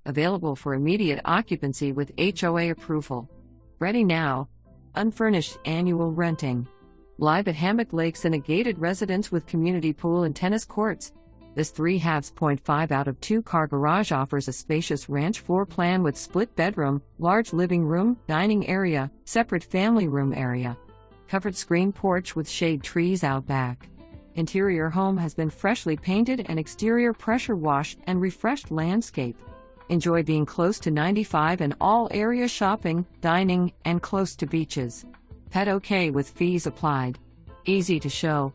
Available for immediate occupancy with HOA approval. Ready now. Unfurnished annual renting. Live at Hammock Lakes in a gated residence with community pool and tennis courts. This 3.5 out of 2 car garage offers a spacious ranch floor plan with split bedroom, large living room, dining area, separate family room area. Covered screen porch with shade trees out back. Interior home has been freshly painted and exterior pressure washed and refreshed landscape. Enjoy being close to 95 and all area shopping, dining, and close to beaches. Pet okay with fees applied. Easy to show,